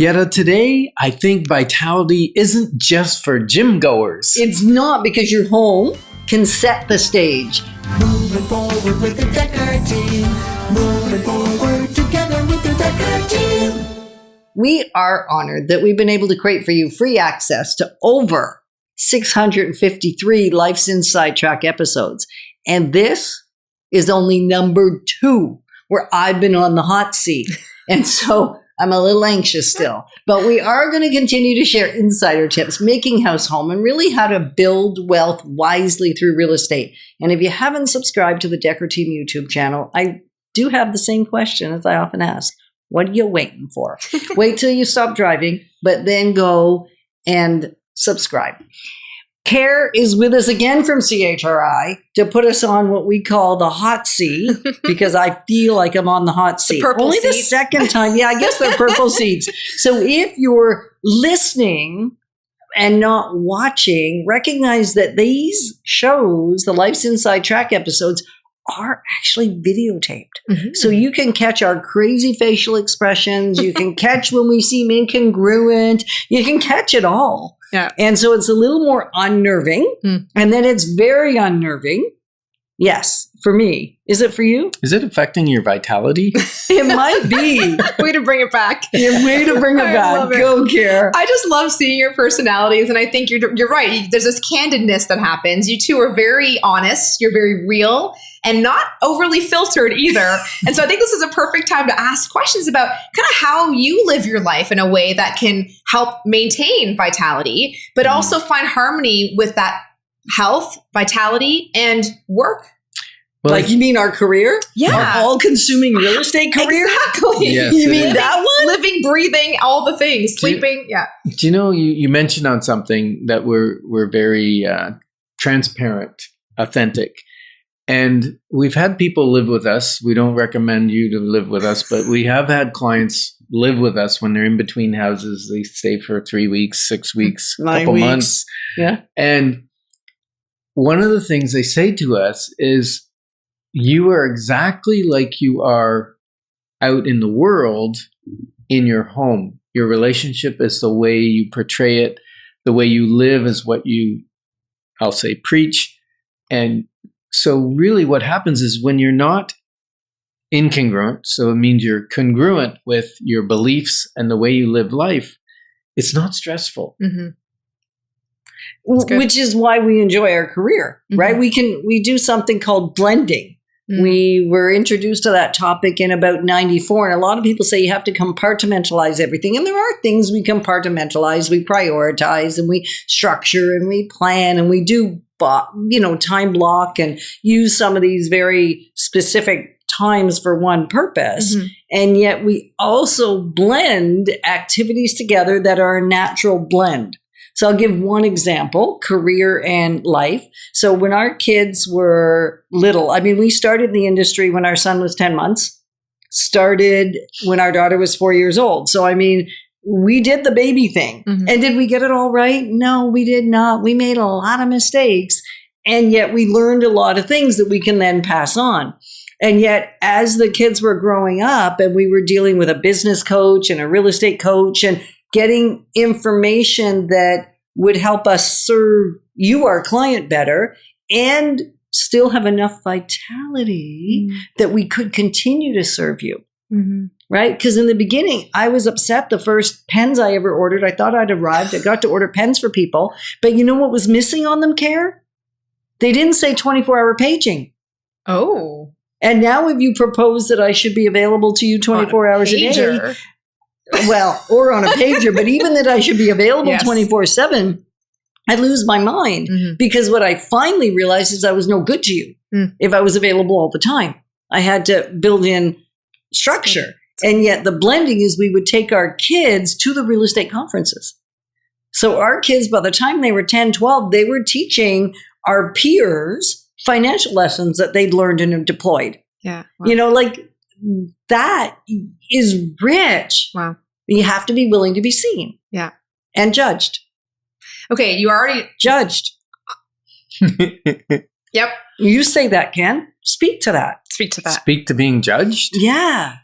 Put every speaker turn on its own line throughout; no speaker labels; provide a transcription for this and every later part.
Yetta, today, I think vitality isn't just for gym goers.
It's not, because your home can set the stage.
Moving forward with the Dekker Team. Moving forward together with the Dekker Team.
We are honored that we've been able to create for you free access to over 653 Life's Inside Track episodes. And this is only number 2, where I've been on the hot seat. And so I'm a little anxious still, but we are going to continue to share insider tips, making house home, and really how to build wealth wisely through real estate. And if you haven't subscribed to the Dekker Team YouTube channel, I do have the same question as I often ask. What are you waiting for? Wait till you stop driving, but then go and subscribe. Care is with us again from CHRI to put us on what we call the hot seat, because I feel like I'm on the hot seat. Only the second time. Yeah, I guess they're purple seats. So if you're listening and not watching, recognize that these shows, the Life's Inside Track episodes, are actually videotaped. Mm-hmm. So you can catch our crazy facial expressions. You can catch when we seem incongruent. You can catch it all. Yeah. And so it's a little more unnerving. And then it's very unnerving. Yes, for me. Is it for you?
Is it affecting your vitality?
It might be.
Way to bring it back.
Yeah, way to bring it back. Go, Care.
I just love seeing your personalities. And I think you're right. There's this candidness that happens. You two are very honest. You're very real and not overly filtered either. And so I think this is a perfect time to ask questions about kind of how you live your life in a way that can help maintain vitality, but also find harmony with that health, vitality, and work.
Well,
like, you mean our career?
Yeah.
Our all-consuming real estate career?
Exactly.
Yes,
you mean that one?
Living, breathing, all the things, sleeping.
Do you know, you mentioned on something that we're very transparent, authentic. And we've had people live with us. We don't recommend you to live with us, but we have had clients live with us when they're in between houses. They stay for 3 weeks, 6 weeks,
9
couple
weeks.
months.
Yeah.
And one of the things they say to us is, you are exactly like you are out in the world in your home. Your relationship is the way you portray it. The way you live is what you, I'll say, preach. And so really what happens is when you're not incongruent, so it means you're congruent with your beliefs and the way you live life, it's not stressful.
Mm-hmm.
Which is why we enjoy our career, right? We do something called blending. We were introduced to that topic in about 94. And a lot of people say you have to compartmentalize everything. And there are things we compartmentalize, we prioritize, and we structure, and we plan, and we do, time block and use some of these very specific times for one purpose. And yet we also blend activities together that are a natural blend. So I'll give one example, career and life. So when our kids were little, we started in the industry when our son was 10 months, started when our daughter was 4 years old. So, we did the baby thing. And did we get it all right? No, we did not. We made a lot of mistakes. And yet we learned a lot of things that we can then pass on. And yet, as the kids were growing up and we were dealing with a business coach and a real estate coach and getting information that would help us serve you, our client, better, and still have enough vitality that we could continue to serve you, right? Because in the beginning, I was upset. The first pens I ever ordered, I thought I'd arrived. I got to order pens for people. But you know what was missing on them, Care? They didn't say 24-hour paging.
Oh.
And now if you propose that I should be available to you 24 hours a day, well, or on a pager, but even that I should be available 24/7, I'd lose my mind because what I finally realized is I was no good to you if I was available all the time. I had to build in structure. And yet the blending is we would take our kids to the real estate conferences. So our kids, by the time they were 10, 12, they were teaching our peers financial lessons that they'd learned and deployed.
Yeah. Wow.
That is rich.
Wow.
You have to be willing to be seen.
Yeah.
And judged.
Okay, you already
judged.
Yep.
You say that, Ken. Speak to that.
Speak to that.
Speak to being judged?
Yeah.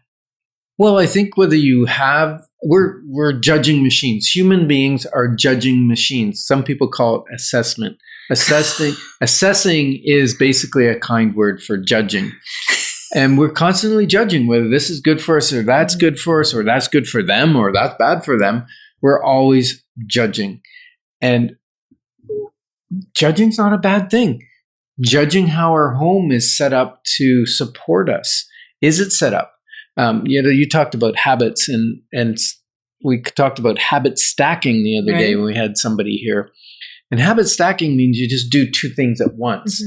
Well, I think whether you have, we're judging machines. Human beings are judging machines. Some people call it assessment. Assessing is basically a kind word for judging. And we're constantly judging whether this is good for us or that's good for us or that's good for them or that's bad for them. We're always judging. And judging's not a bad thing. Judging how our home is set up to support us. Is it set up? You talked about habits and we talked about habit stacking the other day when we had somebody here. And habit stacking means you just do two things at once.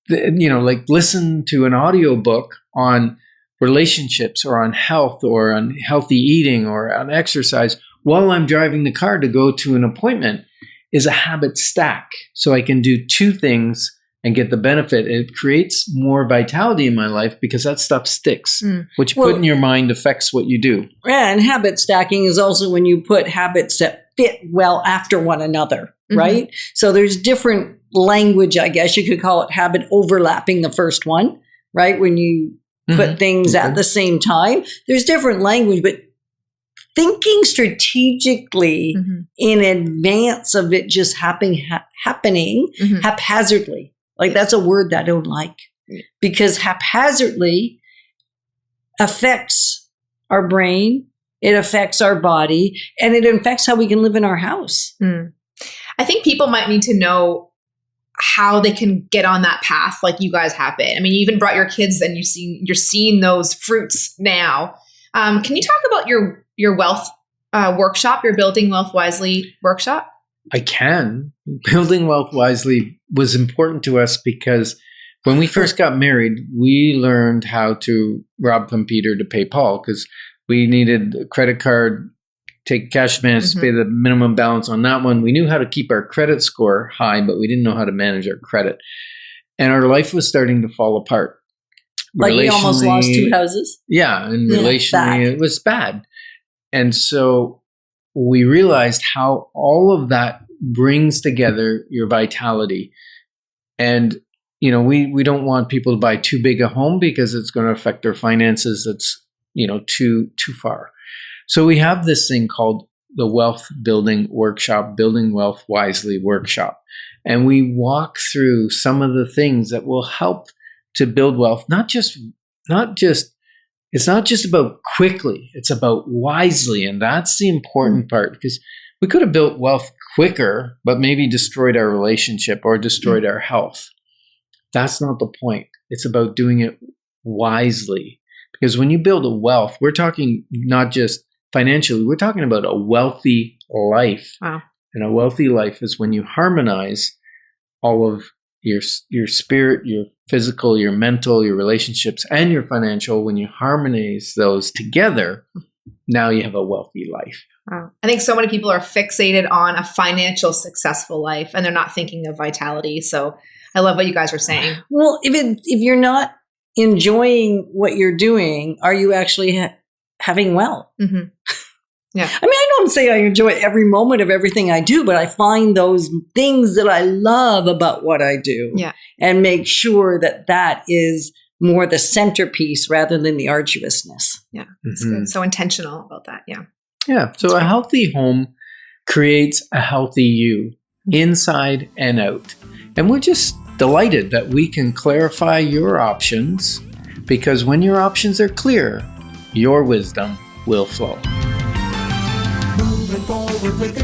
Like listen to an audiobook on relationships or on health or on healthy eating or on exercise while I'm driving the car to go to an appointment is a habit stack. So I can do two things and get the benefit. It creates more vitality in my life because that stuff sticks. What you put in your mind affects what you do.
Yeah, and habit stacking is also when you put habits that fit well after one another, right? So there's different language, I guess you could call it habit overlapping the first one, right? When you put things at the same time. There's different language, but thinking strategically in advance of it just happening haphazardly. Like that's a word that I don't like because haphazardly affects our brain, it affects our body, and it affects how we can live in our house.
I think people might need to know how they can get on that path like you guys have been. I mean, you even brought your kids and you're seeing those fruits now. Can you talk about your wealth workshop, your Building Wealth Wisely workshop?
I can. Building Wealth Wisely was important to us because when we first got married, we learned how to rob from Peter to pay Paul because we needed a credit card, take cash advance, pay the minimum balance on that one. We knew how to keep our credit score high, but we didn't know how to manage our credit. And our life was starting to fall apart.
Like you almost lost 2 houses?
Yeah, and relationally it was bad. And so we realized how all of that brings together your vitality. And, we don't want people to buy too big a home because it's going to affect their finances. That's, too far. So we have this thing called the Wealth Building Workshop, Building Wealth Wisely Workshop. And we walk through some of the things that will help to build wealth, it's not just about quickly, it's about wisely. And that's the important part because we could have built wealth quicker, but maybe destroyed our relationship or destroyed our health. That's not the point. It's about doing it wisely. Because when you build a wealth, we're talking not just financially, we're talking about a wealthy life.
Wow. And
a wealthy life is when you harmonize all of your spirit, your physical, your mental, your relationships, and your financial. When you harmonize those together, now you have a wealthy life.
Wow. I think so many people are fixated on a financial successful life and they're not thinking of vitality. So I love what you guys are saying.
Well, if you're not enjoying what you're doing, are you actually having wealth?
Yeah.
I mean, I don't say I enjoy every moment of everything I do, but I find those things that I love about what I do and make sure that is more the centerpiece rather than the arduousness.
Yeah, that's good. So intentional about that. Yeah.
Yeah. So a healthy home creates a healthy you inside and out. And we're just delighted that we can clarify your options because when your options are clear, your wisdom will flow.
Moving forward with the